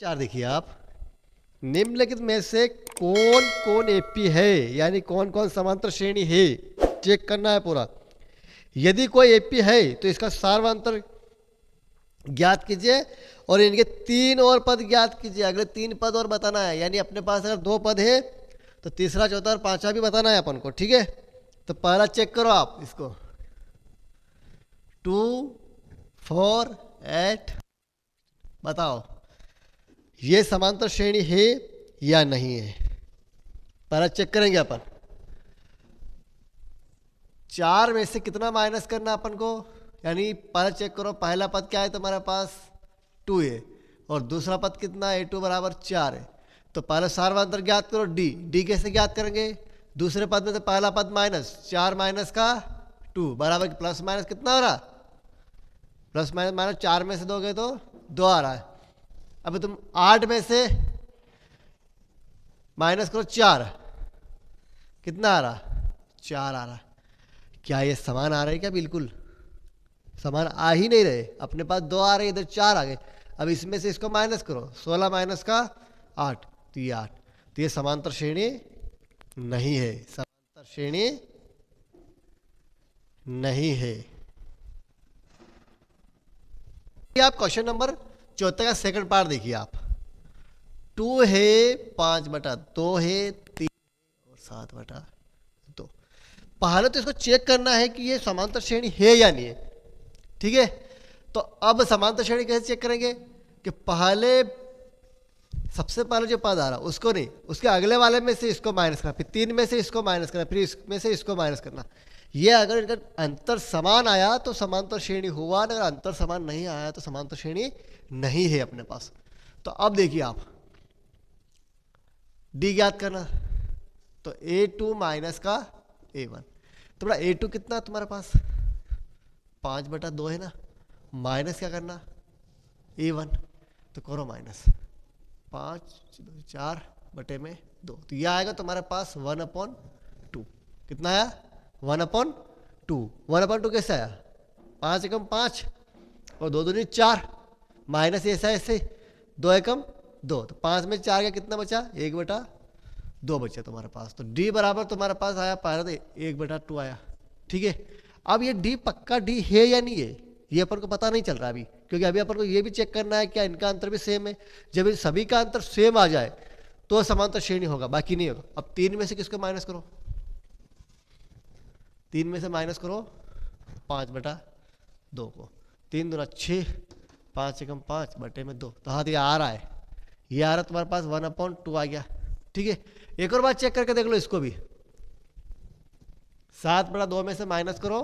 चार देखिए आप, निम्नलिखित में से कौन कौन एपी है, यानी कौन कौन समांतर श्रेणी है, चेक करना है पूरा। यदि कोई एपी है तो इसका सार्वंतर ज्ञात कीजिए और इनके तीन और पद ज्ञात कीजिए। अगले तीन पद और बताना है, यानी अपने पास अगर दो पद है तो तीसरा चौथा और पांचवा भी बताना है अपन को, ठीक है। तो पहला चेक करो आप इसको, 2 4 8, बताओ ये समांतर श्रेणी है या नहीं है। पहला चेक करेंगे अपन। चार में से कितना माइनस करना अपन को, यानी पहला चेक करो, पहला पद क्या है तुम्हारे पास 2 है और दूसरा पद कितना है a2 बराबर 4 है। तो पहले सार्वंतर ज्ञात करो डी कैसे ज्ञात करेंगे, दूसरे पद में तो पहला पद माइनस 4 माइनस का 2 बराबर प्लस माइनस कितना हो रहा, प्लस माइनस माइनस 4 में से दोगे तो 2 आ रहा है। अब तुम 8 में से माइनस करो 4, कितना आ रहा, 4 आ रहा। क्या ये समान आ रहे क्या, बिल्कुल समान आ ही नहीं रहे, अपने पास 2 आ रहे इधर 4 आ गए। अब इसमें से इसको माइनस करो, 16 माइनस का 8 तो ये 8, तो ये समांतर श्रेणी नहीं है, समांतर श्रेणी नहीं है। आप क्वेश्चन नंबर 74 का सेकंड पार्ट देखिए आप, 2 है 5/2 है 3 और 7/2। पहले तो इसको चेक करना है कि ये समांतर श्रेणी है या नहीं है, ठीक है। तो अब समांतर श्रेणी कैसे चेक करेंगे कि पहले सबसे पहले जो पद आ रहा उसको नहीं, उसके अगले वाले में से इसको माइनस करना, फिर 3 में से इसको माइनस करना, फिर इसमें से इसको माइनस करना। ये अगर इनका अंतर समान आया तो समांतर श्रेणी हुआ, अगर अंतर समान नहीं आया तो समांतर श्रेणी नहीं है अपने पास। तो अब देखिए आप डी ज्ञात करना, तो a2 माइनस का a1, तो बड़ा a2 कितना तुम्हारे पास 5/2 है ना, माइनस क्या करना a1, तो करो माइनस 5 4/2, तो यह आएगा तुम्हारे पास 1/2। कितना आया 1/2, 1/2 कैसे आया, 5 एकम 5 और 2 दूनी 4, माइनस ऐसा ऐसे 2 एकम 2, तो 5 में 4 का कितना बचा 1/2 बचा तुम्हारे पास। तो डी बराबर तुम्हारे पास आया पहले तो 1/2 आया, ठीक है। अब ये डी पक्का डी है या नहीं है ये अपन को पता नहीं चल रहा अभी, क्योंकि अभी अपन को ये भी चेक करना है क्या इनका अंतर भी सेम है। जब इन सभी का अंतर सेम आ जाए तो समांतर श्रेणी होगा, बाकी नहीं होगा। अब 3 में से किसको माइनस करो, 3 में से माइनस करो 5/2 को, 3 दूना 6, 5 एकम 5/2, तो हाँ ये आ रहा है, ये आ रहा तुम्हारे पास 1/2 आ गया, ठीक है। एक और बात चेक करके देख लो इसको भी, 7/2 में से माइनस करो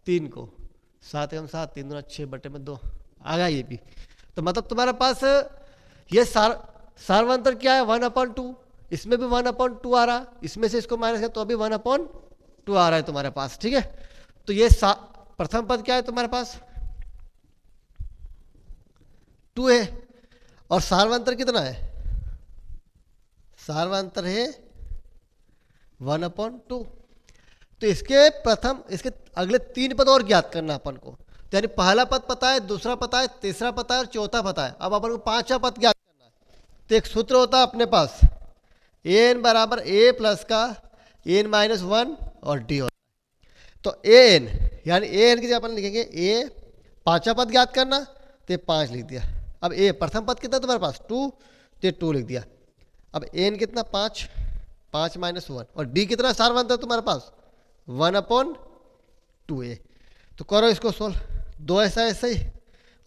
3 को, 7 एकम 7, 3 दूना 6/2 आ गया ये भी। तो मतलब तुम्हारे पास ये सार्वंतर क्या है 1/2, इसमें भी 1/2 आ रहा, इसमें से इसको माइनस है तो अभी 1/2 आ रहा है तुम्हारे पास, ठीक है। तो ये प्रथम पद क्या है तुम्हारे पास 2 है और सार्वंतर कितना है, सार्वंतर है 1/2। तो इसके अगले 3 पद और ज्ञात करना अपन को, तो यानी पहला पद पता है, दूसरा पता है, तीसरा पता है और चौथा पता है। अब अपन को 5वां पद ज्ञात करना है। तो एक सूत्र होता है अपने पास an बराबर a प्लस का n-1 और d होता है। तो an यानी an की जगह अपन लिखेंगे a, 5वां पद ज्ञात करना, तो 5 लिख दिया। अब a प्रथम पद कितना तुम्हारे पास 2, तो 2 लिख दिया। अब n कितना 5, 5 - 1 और d कितना सार्वंतर तुम्हारे पास 1/2a। तो करो इसको सोल्व, 2 ऐसा ऐसा ही,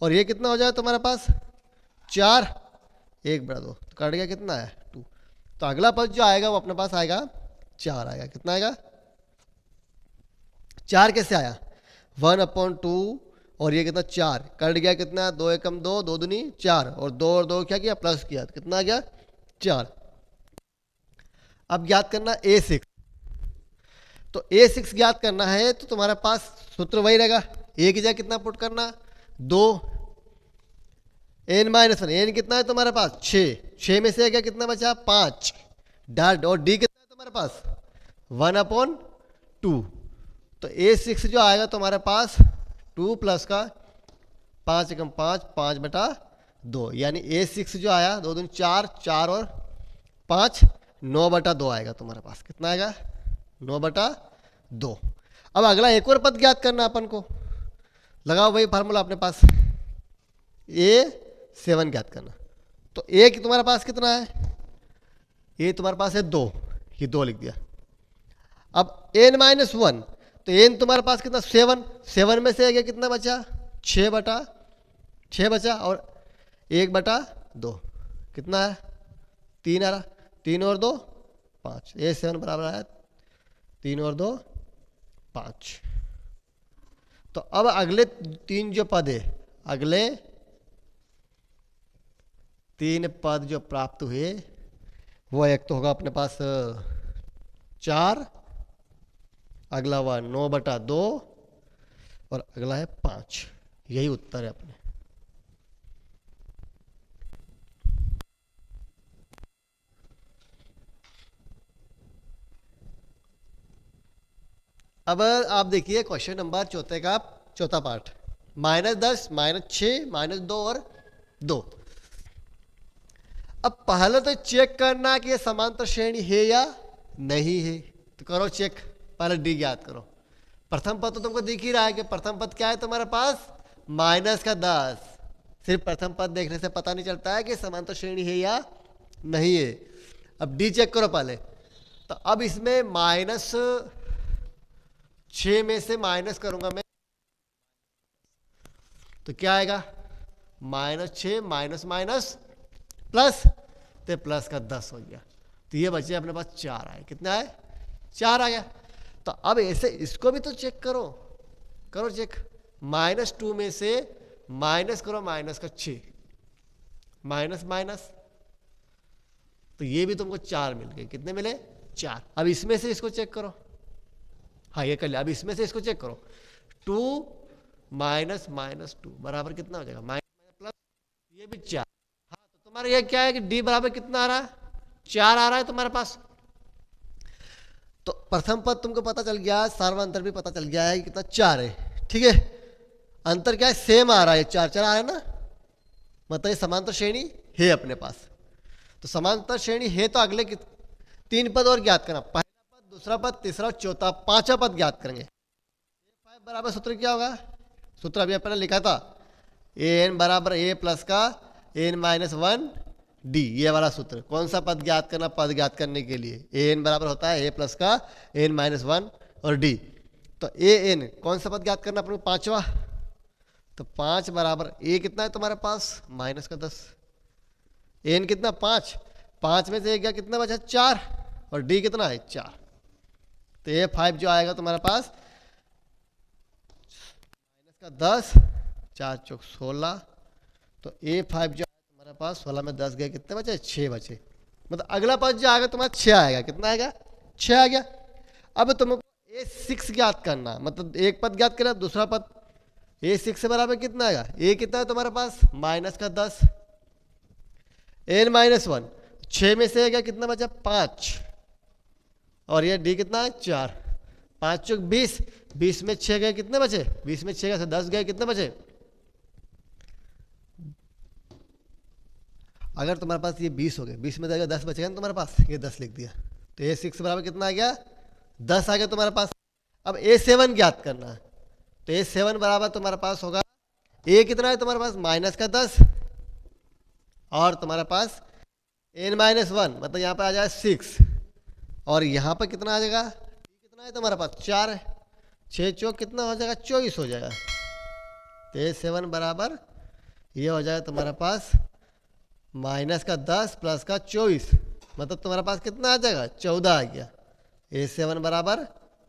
और ये कितना हो जाए तुम्हारे पास 4, 1/2, तो कट गया कितना है 2। तो अगला पद जो आएगा वो अपने पास आएगा 4 आएगा, कितना आएगा 4 कैसे आया 1/2 और ये कितना 4, कट गया कितना 2 एकम 2, 2 दूनी 4 और 2 और 2 क्या किया प्लस किया, तो कितना आ गया 4। अब ज्ञात करना a6, तो a6 ज्ञात करना है तो तुम्हारे पास सूत्र वही रहेगा, a की जगह कितना पुट करना 2, n-1, n कितना है तुम्हारे पास 6 में से क्या कितना बचा 5 डॉट, और d कितना है तुम्हारे पास 1/2। तो a6 जो आएगा तुम्हारे पास 2 प्लस का 5 एकम 5, 5/2 2, यानी A6 जो आया 2 दूनी 4, 4 और 5, 9/2 आएगा तुम्हारे पास। कितना आएगा? 9/2। अब अगला एक और पद ज्ञात करना अपन को। लगाओ वही फार्मूला अपने पास, A7 ज्ञात करना। तो ए की तुम्हारे पास कितना है? ए तुम्हारे पास है 2, ये 2 लिख दिया। अब n-1, तो n तुम्हारे पास कितना? 7, 7 में से कितना बचा? 6 बचा, और 1/2 कितना है? 3 आ रहा, 3 और 2 5, A7 बराबर आया 3 और 2 5। तो अब अगले 3 जो पद है, अगले 3 पद जो प्राप्त हुए, वो एक तो होगा अपने पास 4, अगला हुआ 9/2 और अगला है 5। यही उत्तर है अपने। अब आप देखिए क्वेश्चन नंबर 4 का चौथा पार्ट, -10, -6, -2 और 2। अब पहले तो चेक करना कि ये समांतर श्रेणी है या नहीं है। तो करो चेक, पहले डी ज्ञात करो। प्रथम पद तो तुमको दिख ही रहा है कि प्रथम पद क्या है तुम्हारे पास? -10। सिर्फ प्रथम पद देखने से पता नहीं चलता है कि समांतर श्रेणी है या नहीं है। अब डी चेक करो पहले। तो अब इसमें -6 में से माइनस करूंगा मैं, तो क्या आएगा? -6 माइनस माइनस प्लस, तो प्लस का 10 हो गया। तो ये बचे अपने पास 4 आए। कितना है? 4 आ गया। तो अब ऐसे इसको भी तो चेक करो, करो चेक। -2 में से माइनस करो -6, माइनस माइनस, तो ये भी तुमको 4 मिल गए। कितने मिले? 4। अब इसमें से इसको चेक करो। हाँ ये कर लिया। अब इसमें से इसको चेक करो। 2 माइनस -2 बराबर कितना हो जाएगा? माइनस प्लस, ये भी 4। हाँ तो तुम्हारा ये क्या है कि डी बराबर कितना आ रहा है? 4 आ रहा है तुम्हारे पास। तो प्रथम पद तुमको पता चल गया, सार्वंतर भी पता चल गया है कि कितना 4 है। ठीक है, अंतर क्या है? सेम आ रहा है, 4 आ रहा है ना, मतलब ये समांतर श्रेणी है अपने पास। तो समांतर श्रेणी है तो अगले 3 पद और ज्ञात करना। पहला पद, दूसरा पद, तीसरा, चौथा, 5वां पद ज्ञात करेंगे। A5 बराबर सूत्र क्या होगा? सूत्र अभी अपने लिखा था, an बराबर a प्लस का n-1 d, ये वाला सूत्र। कौन सा पद ज्ञात करना? पद ज्ञात करने के लिए an बराबर होता है a प्लस का n-1 और d। तो an कौन सा पद ज्ञात करना अपने को? 5वां। तो 5 बराबर a कितना है तुम्हारे पास? -10। n कितना? 5, 5 में से गया कितना बचा? 4, और d कितना है? 4। तो A5 जो आएगा तुम्हारे पास -10, 4 चौक 16। तो A5 जो आएगा तुम्हारे पास 16 में 10 गए, कितने बचे? 6 बचे। मतलब अगला पद जो आएगा तुम्हारा 6 आएगा। कितना आएगा? 6 आ गया। अब तुमको A6 ज्ञात करना, मतलब एक पद ज्ञात करना, दूसरा पद। A6 से बराबर कितना आएगा? A कितना है तुम्हारे पास? -10, n-1, 6 में से गया कितना बचा? 5, और ये d कितना है? 4, 5 चौक 20, 20 में 6 गए, कितने बचे? 20 में 6 गए, 10 गए, कितने बचे? अगर तुम्हारे पास ये 20 हो गए, 20 में जाएगा 10 बचेगा ना तुम्हारे पास, ये 10 लिख दिया। तो A6 बराबर कितना आ गया? 10 आ गया तुम्हारे पास। अब A7 ज्ञात करना है। तो A7 बराबर तुम्हारे पास होगा, A कितना है तुम्हारे पास? -10, और तुम्हारे पास n-1, मतलब यहाँ पे आ जाएगा 6, और यहाँ पर कितना आ जाएगा? कितना है तुम्हारे पास? 4 है। 6 चौक कितना हो जाएगा? 24 हो जाएगा। तो A7 बराबर ये हो जाएगा तुम्हारे पास -10 प्लस का 24, मतलब तुम्हारे पास कितना आ जाएगा? 14 आ गया। A7 बराबर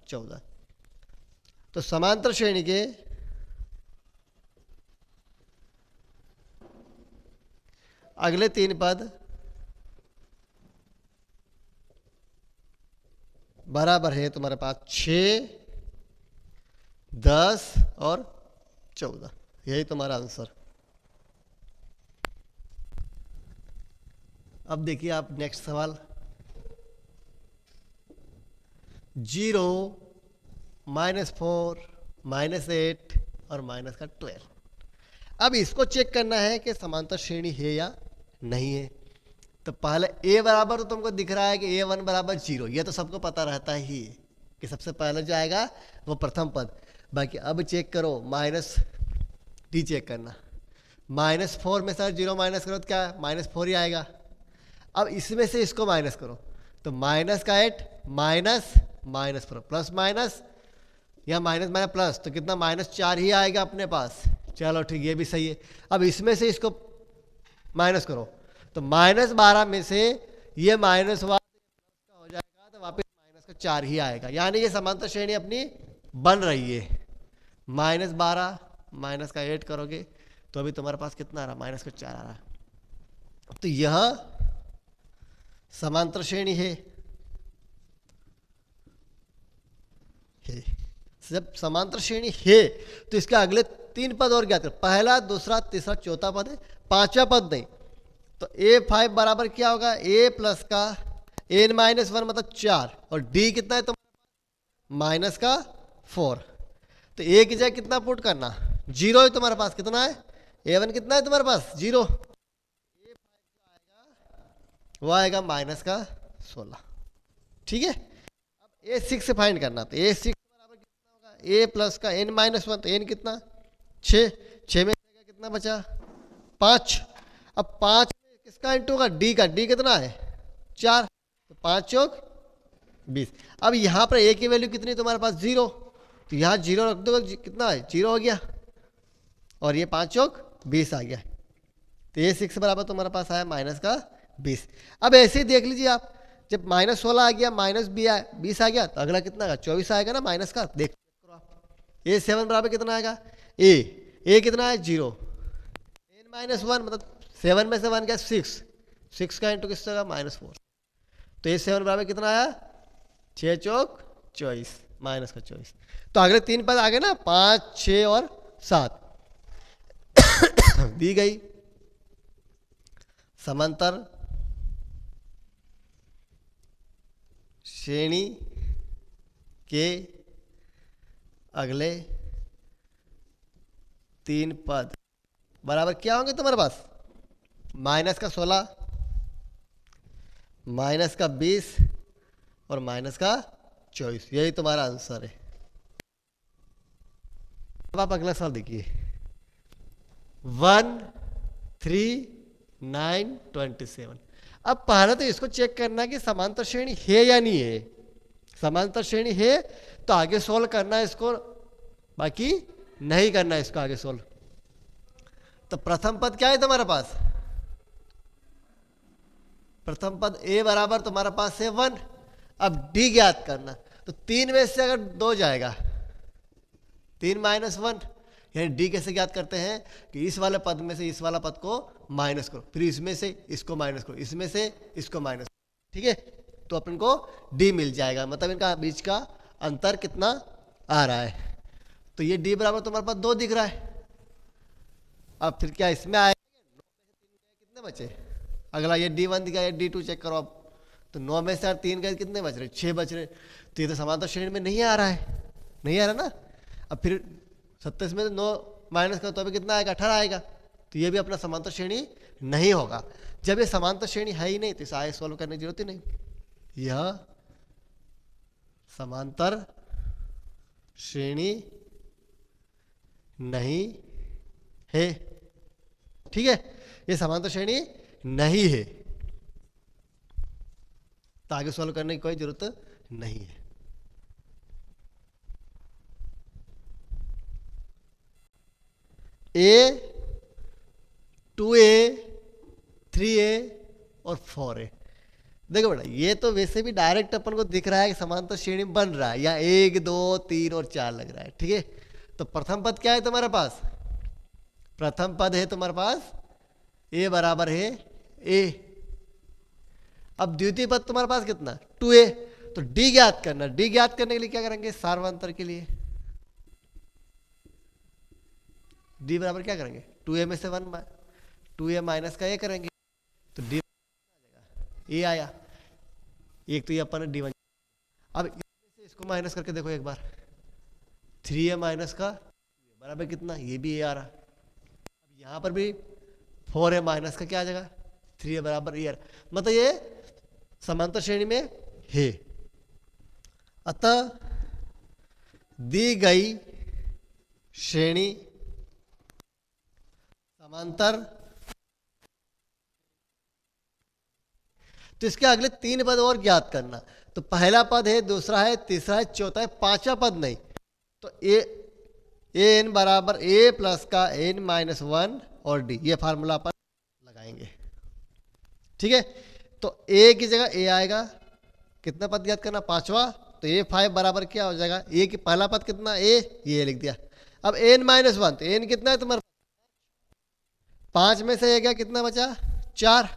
14। तो समांतर श्रेणी के अगले 3 पद बराबर है तुम्हारे पास 6, 10 और 14। यही तुम्हारा आंसर। अब देखिए आप नेक्स्ट सवाल, 0, -4, -8 और -12। अब इसको चेक करना है कि समांतर श्रेणी है या नहीं है। तो पहले ए बराबर तो तुमको दिख रहा है कि A1 बराबर 0, ये तो सबको पता रहता ही है कि सबसे पहले जो आएगा वो प्रथम पद। बाकी अब चेक करो, माइनस डी चेक करना। -4 में सर 0 माइनस करो तो क्या -4 ही आएगा। अब इसमें से इसको माइनस करो तो माइनस का 8 माइनस -4 प्लस माइनस या माइनस माइनस प्लस, तो कितना -4 ही आएगा अपने पास। चलो ठीक, ये भी सही है। अब इसमें से इसको माइनस करो तो -12 में से ये -1 हो जाएगा तो वापस -4 ही आएगा, यानी ये समांतर श्रेणी अपनी बन रही है। -12 -8 करोगे तो अभी तुम्हारे पास कितना आ रहा है, -4 आ रहा है। तो यह समांतर श्रेणी है। जब समांतर श्रेणी है तो इसके अगले 3 पद और ज्ञात कर, पहला दूसरा तीसरा चौथा पद है, पांचवा पद नहीं। तो A5 बराबर क्या होगा, A प्लस का n-1 मतलब 4 और D कितना है तुम्हारे माइनस का 4। तो A की जगह कितना पुट करना, 0 है तुम्हारे पास, कितना है A1 कितना है तुम्हारे पास 0, वो आएगा -16। ठीक है। अब A6 से फाइंड करना, तो A6 बराबर कितना होगा, A प्लस का n-1 तो n कितना 6 में कितना बचा 5। अब 5 में किसका इंटू होगा, D का, D कितना है 4, तो 5 चौक 20। अब यहाँ पर A की वैल्यू कितनी तुम्हारे पास 0, तो यहाँ 0 रख दो, कितना है 0 हो गया और ये 5 चौक 20 आ गया। तो A6 बराबर तुम्हारे पास आया -20। अब ऐसे ही देख लीजिए आप, जब -16 आ गया -20 आ गया तो अगला कितना आएगा 24 आएगा ना माइनस का, देख करो आप। A7 बराबर कितना आएगा, A कितना है 0, n-1 मतलब 7 में से 1 गया 6 का इंटू किससे होगा -4। तो A7 बराबर कितना आया 6 चौक 24 -24। तो अगले 3 पद आ गए ना, 5 6 और 7 दी गई समांतर श्रेणी के अगले 3 पद बराबर क्या होंगे तुम्हारे पास, -16 -20 और -24। यही तुम्हारा आंसर है। अब आप अगला सवाल देखिए, 1 3 9 27। अब पहले तो इसको चेक करना है कि समांतर श्रेणी है या नहीं है। समांतर श्रेणी है तो आगे सोल्व करना है इसको, बाकी नहीं करना है इसको आगे सोल्व। तो प्रथम पद क्या है तुम्हारे पास, प्रथम पद A बराबर तुम्हारे पास है 1। अब D ज्ञात करना, तो 3 में से अगर 2 जाएगा 3 -1, यानी D कैसे ज्ञात करते हैं कि इस वाले पद में से इस वाला पद को माइनस करो, फिर इसमें से इसको माइनस करो, इसमें से इसको माइनस करो। ठीक है, तो अपन को D मिल जाएगा, मतलब इनका बीच का अंतर कितना आ रहा है। तो ये D बराबर तुम्हारे पास 2 दिख रहा है। अब फिर क्या इसमें आएगा, कितने बचे, अगला ये D1 दिखा, ये D2 चेक करो अब। तो 9 में से 3 गए, कितने बच रहे 6 बच रहे। तो ये तो समांतर श्रेणी में नहीं आ रहा है, नहीं आ रहा ना। अब फिर 27 में 9 माइनस करो तो अभी कितना आएगा 18 आएगा। तो ये भी अपना समांतर श्रेणी नहीं होगा। जब ये समांतर श्रेणी है ही नहीं तो इसे आगे सॉल्व करने की जरूरत ही नहीं। यह समांतर श्रेणी नहीं है। ठीक है, ये समांतर श्रेणी नहीं है तो आगे सॉल्व करने की कोई जरूरत नहीं है। A 2A 3A और 4A, देखो बेटा ये तो वैसे भी डायरेक्ट अपन को दिख रहा है कि समांतर श्रेणी बन रहा है, या 1 2 3 और 4 लग रहा है। ठीक है, तो प्रथम पद क्या है तुम्हारे पास, प्रथम पद है तुम्हारे पास A बराबर है A। अब द्वितीय पद तुम्हारे पास कितना 2A, तो D ज्ञात करना। D ज्ञात करने के लिए क्या करेंगे, सार्वंतर के लिए D बराबर क्या करेंगे 2A में से 1 2A माइनस का A करेंगे, तो D A आया। एक तो ये अपन D1। अब इसमें से इसको माइनस करके देखो एक बार, 3A माइनस का बराबर कितना, ये भी A आ रहा। अब यहाँ पर भी 4 है, माइनस का क्या आ जाएगा 3 है बराबर ईयर, मतलब ये समांतर श्रेणी में है। अतः दी गई श्रेणी समांतर, तो इसके अगले 3 पद और ज्ञात करना। तो पहला पद है, दूसरा है, तीसरा है, चौथा है, पांचवा पद नहीं। तो ए एन बराबर ए प्लस का एन माइनस 1 और डी, ये फार्मूला अपन लगाएंगे। ठीक है, तो ए की जगह ए आएगा, कितना पद ज्ञात करना पांचवा, तो ए 5 बराबर क्या हो जाएगा, ए की पहला पद कितना ए, ये लिख दिया। अब एन माइनस 1, तो एन कितना है तुम्हारे 5 में से ए गया, कितना बचा 4,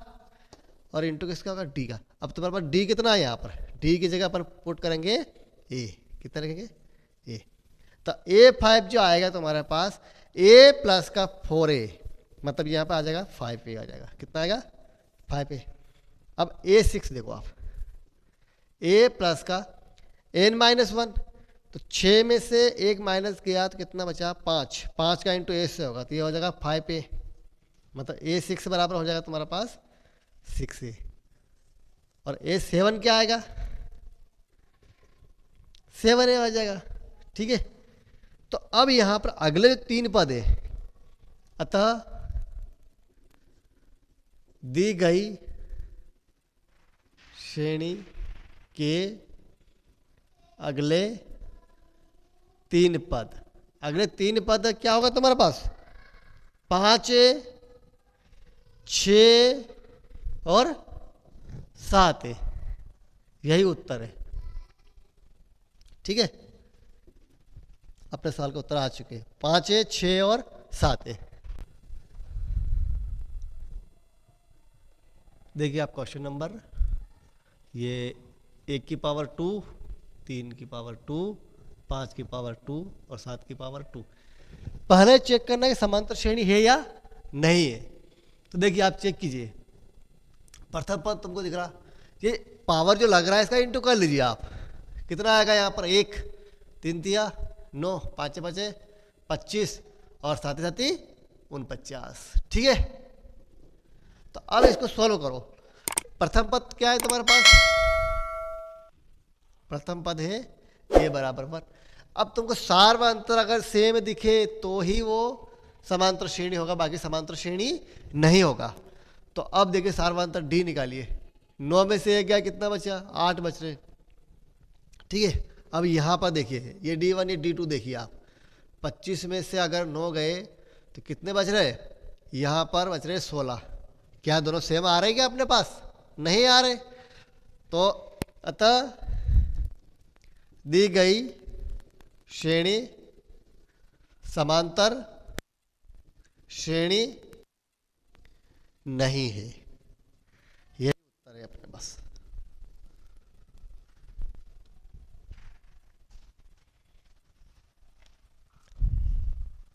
और इंटू किसका होगा डी का। अब तुम्हारे पास डी कितना है, यहाँ पर डी की जगह अपन पुट करेंगे ए, कितना लिखेंगे ए, तो A5 जो आएगा तुम्हारे पास A प्लस का 4A, मतलब यहाँ पे आ जाएगा 5A आ जाएगा, कितना आएगा 5A। अब A6 देखो आप, A प्लस का n माइनस 1, तो 6 में से एक माइनस किया तो कितना बचा 5, 5 का इंटू ए से होगा, तो ये हो जाएगा 5A, मतलब A6 बराबर हो जाएगा तुम्हारे पास 6A। और A7 क्या आएगा 7A आ जाएगा। ठीक है, तो अब यहां पर अगले 3 पद है, अतः दी गई श्रेणी के अगले 3 पद, अगले 3 पद क्या होगा तुम्हारे पास 5, 6 और 7 है, यही उत्तर है। ठीक है, अपने सवाल का उत्तर आ चुके हैं, 5 है, 6 और 7 है। देखिए आप क्वेश्चन नंबर, ये 1 की पावर 2, 3 की पावर 2, 5 की पावर 2 और 7 की पावर 2। पहले चेक करना है कि समांतर श्रेणी है या नहीं है। तो देखिए आप चेक कीजिए, प्रथम पद तुमको दिख रहा, ये पावर जो लग रहा है इसका इंटू कर लीजिए आप, कितना आएगा यहाँ पर 1, 3 तिया 9, 5 5 25 और 7 7 49। ठीक है, तो अब इसको सॉल्व करो। प्रथम पद क्या है तुम्हारे पास, प्रथम पद है a बराबर 1। अब तुमको सार व अंतर अगर सेम दिखे तो ही वो समांतर श्रेणी होगा, बाकी समांतर श्रेणी नहीं होगा। तो अब देखिए सार व अंतर d निकालिए, 9 में से 1 गया, कितना बचा 8 बच रहे। ठीक है, अब यहाँ पर देखिए ये D1 ये D2 देखिए आप, 25 में से अगर 9 गए तो कितने बच रहे, यहाँ पर बच रहे 16। क्या दोनों सेम आ रहे क्या अपने पास, नहीं आ रहे। तो अतः दी गई श्रेणी समांतर श्रेणी नहीं है, यही उत्तर है अपने पास।